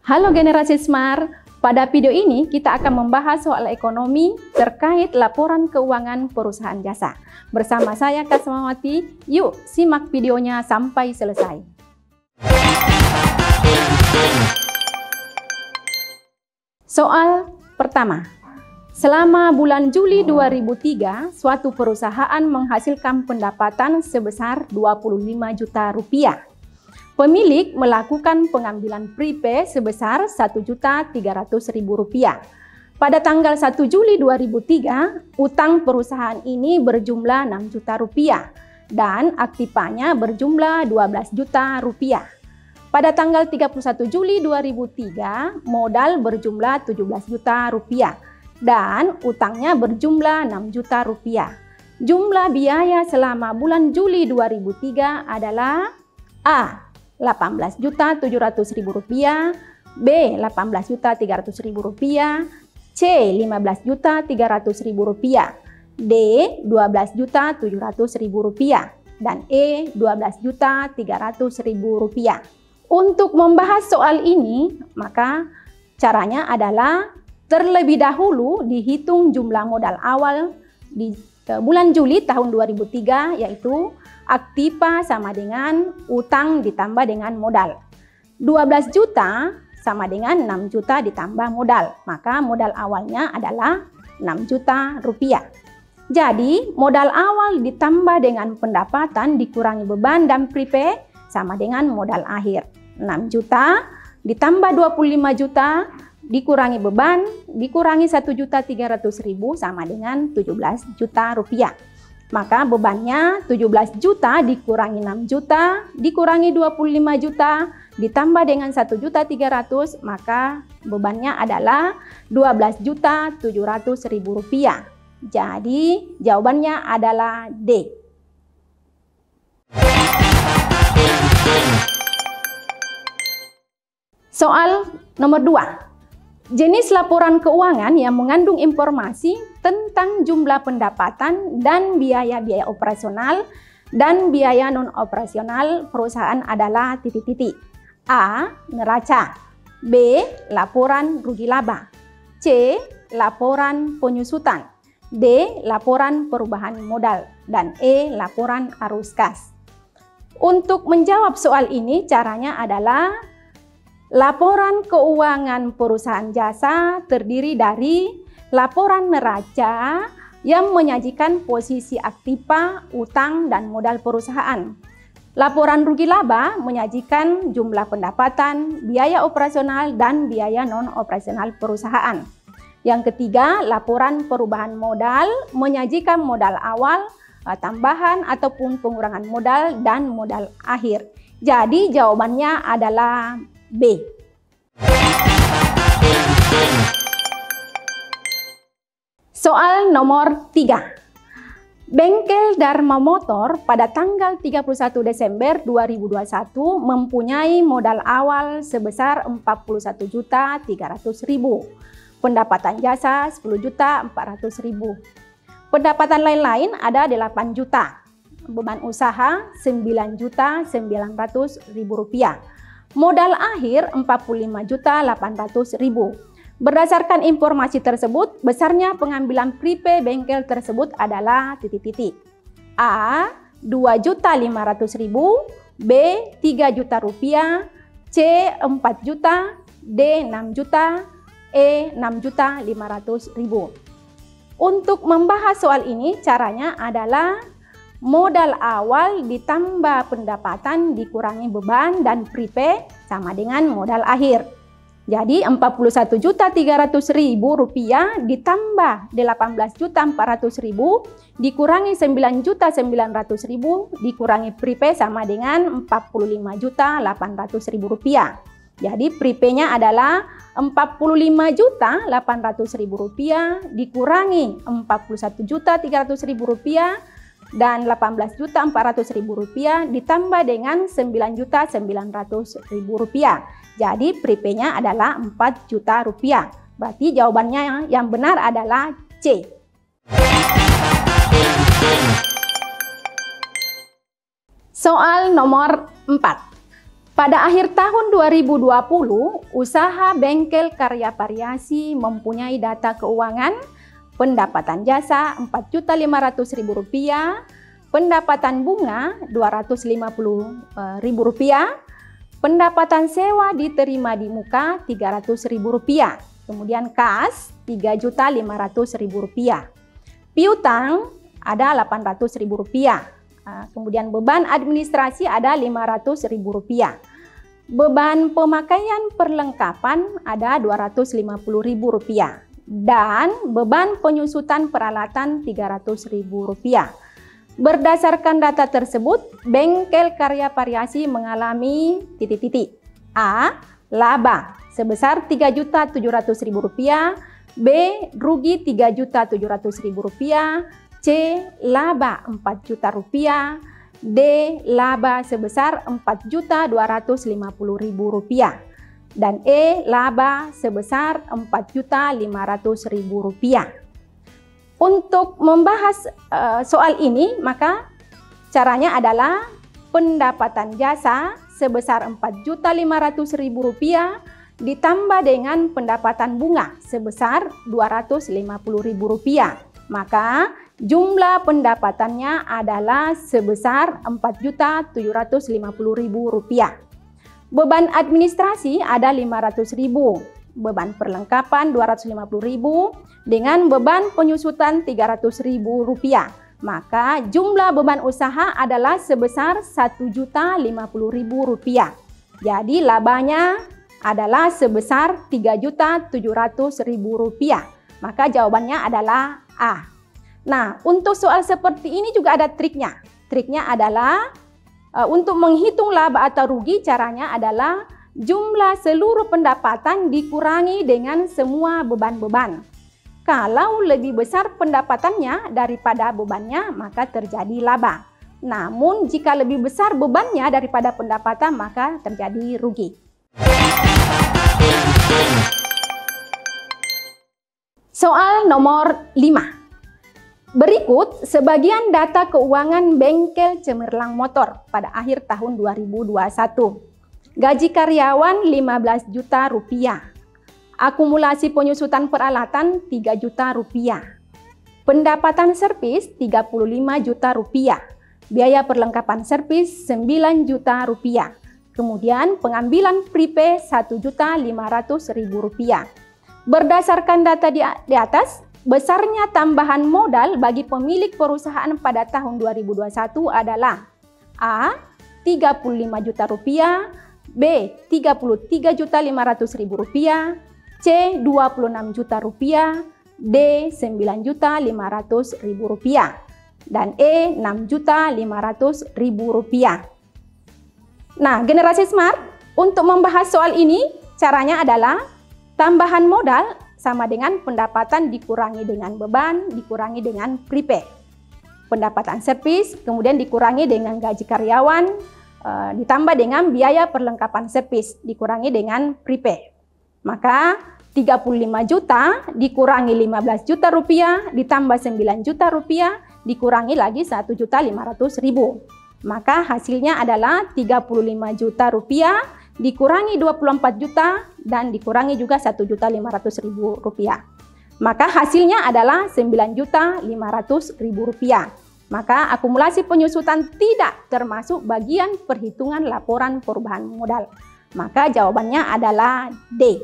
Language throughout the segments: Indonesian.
Halo generasi Smart, pada video ini kita akan membahas soal ekonomi terkait laporan keuangan perusahaan jasa. Bersama saya Kasmawati, yuk simak videonya sampai selesai. Soal pertama, selama bulan Juli 2003, suatu perusahaan menghasilkan pendapatan sebesar 25 juta rupiah. Pemilik melakukan pengambilan prepay sebesar Rp1.300.000. Pada tanggal 1 Juli 2003, utang perusahaan ini berjumlah Rp6 juta dan aktifanya berjumlah Rp12 juta. Pada tanggal 31 Juli 2003, modal berjumlah Rp17 juta dan utangnya berjumlah Rp6 juta. Jumlah biaya selama bulan Juli 2003 adalah A. Rp18.700.000, B. Rp18.300.000, C. Rp15.300.000, D. Rp12.700.000, dan E. Rp12.300.000. Untuk membahas soal ini, maka caranya adalah terlebih dahulu dihitung jumlah modal awal di bulan Juli tahun 2003, yaitu aktiva sama dengan utang ditambah dengan modal. 12 juta sama dengan 6 juta ditambah modal. Maka modal awalnya adalah Rp6 juta. Jadi modal awal ditambah dengan pendapatan dikurangi beban dan prepay sama dengan modal akhir. 6 juta ditambah 25 juta dikurangi beban dikurangi Rp1.300.000 sama dengan Rp17 juta. Maka bebannya 17 juta dikurangi 6 juta dikurangi 25 juta ditambah dengan Rp1.300.000, maka bebannya adalah Rp12.700.000. Jadi jawabannya adalah D. Soal nomor 2. Jenis laporan keuangan yang mengandung informasi tentang jumlah pendapatan dan biaya-biaya operasional dan biaya non-operasional perusahaan adalah titik-titik. A. Neraca, B. Laporan rugi laba, C. Laporan penyusutan, D. Laporan perubahan modal, dan E. Laporan arus kas. Untuk menjawab soal ini caranya adalah laporan keuangan perusahaan jasa terdiri dari laporan neraca yang menyajikan posisi aktiva, utang, dan modal perusahaan. Laporan rugi laba menyajikan jumlah pendapatan, biaya operasional, dan biaya non-operasional perusahaan. Yang ketiga, laporan perubahan modal menyajikan modal awal, tambahan ataupun pengurangan modal, dan modal akhir. Jadi jawabannya adalah B. Soal nomor 3. Bengkel Dharma Motor pada tanggal 31 Desember 2021 mempunyai modal awal sebesar Rp41.300.000. Pendapatan jasa Rp10.400.000. Pendapatan lain-lain ada Rp8 juta. Beban usaha Rp9.900.000. Modal akhir Rp45.800.000. Berdasarkan informasi tersebut, besarnya pengambilan prepay bengkel tersebut adalah titik-titik. A. Rp2.500.000, B. Rp3 juta, C. Rp4 juta, D. Rp6 juta, E. Rp6.500.000. Untuk membahas soal ini, caranya adalah modal awal ditambah pendapatan dikurangi beban dan prepay sama dengan modal akhir. Jadi Rp41.300.000 ditambah Rp18.400.000 dikurangi Rp9.900.000 dikurangi prepay sama dengan Rp45.800.000. Jadi prepay-nya adalah Rp45.800.000 dikurangi Rp41.300.000 dan Rp18.400.000 ditambah dengan Rp9.900.000. Jadi prepay-nya adalah Rp4 juta. Berarti jawabannya yang benar adalah C. Soal nomor 4. Pada akhir tahun 2020, usaha bengkel karya variasi mempunyai data keuangan pendapatan jasa Rp4.500.000, pendapatan bunga Rp250.000, pendapatan sewa diterima di muka Rp300.000, kemudian kas Rp3.500.000, piutang ada Rp800.000. Kemudian beban administrasi ada Rp500.000. Beban pemakaian perlengkapan ada Rp250.000 dan beban penyusutan peralatan Rp300.000. Berdasarkan data tersebut, bengkel karya variasi mengalami A. Laba sebesar Rp3.700.000, B. Rugi Rp3.700.000, C. Laba Rp4 juta, D. Laba sebesar Rp4.250.000, dan E. Laba sebesar Rp4.500.000. Untuk membahas soal ini, maka caranya adalah pendapatan jasa sebesar Rp4.500.000 ditambah dengan pendapatan bunga sebesar Rp250.000. Maka jumlah pendapatannya adalah sebesar Rp4.750.000. Beban administrasi ada Rp500.000, beban perlengkapan Rp250.000 dengan beban penyusutan Rp300.000. Maka jumlah beban usaha adalah sebesar Rp1.050.000. Jadi labanya adalah sebesar Rp3.700.000. Maka jawabannya adalah A. Nah, untuk soal seperti ini juga ada triknya. Triknya adalah untuk menghitung laba atau rugi, caranya adalah jumlah seluruh pendapatan dikurangi dengan semua beban-beban. Kalau lebih besar pendapatannya daripada bebannya, maka terjadi laba. Namun jika lebih besar bebannya daripada pendapatan, maka terjadi rugi. Soal nomor 5. Berikut sebagian data keuangan bengkel cemerlang motor pada akhir tahun 2021. Gaji karyawan Rp15 juta, akumulasi penyusutan peralatan Rp3 juta, pendapatan servis Rp35 juta, biaya perlengkapan servis Rp9 juta, kemudian pengambilan prepay Rp1.500.000. Berdasarkan data di atas, besarnya tambahan modal bagi pemilik perusahaan pada tahun 2021 adalah A. Rp35 juta, B. Rp33.500.000, C. Rp26 juta, D. Rp9.500.000, dan E. Rp6.500.000. Nah, generasi smart, untuk membahas soal ini, caranya adalah tambahan modal sama dengan pendapatan dikurangi dengan beban, dikurangi dengan prepay. Pendapatan servis, kemudian dikurangi dengan gaji karyawan, ditambah dengan biaya perlengkapan servis, dikurangi dengan prepay. Maka 35 juta dikurangi 15 juta rupiah, ditambah 9 juta rupiah, dikurangi lagi 1.500.000. Maka hasilnya adalah 35 juta rupiah, dikurangi 24 juta, dan dikurangi juga 1.500.000 rupiah. Maka hasilnya adalah 9.500.000 rupiah. Maka akumulasi penyusutan tidak termasuk bagian perhitungan laporan perubahan modal. Maka jawabannya adalah D.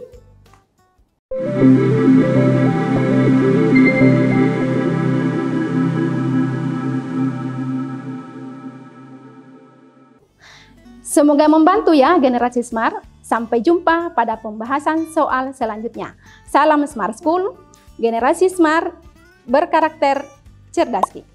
Semoga membantu ya generasi smart. Sampai jumpa pada pembahasan soal selanjutnya. Salam Smart School, generasi smart berkarakter cerdas.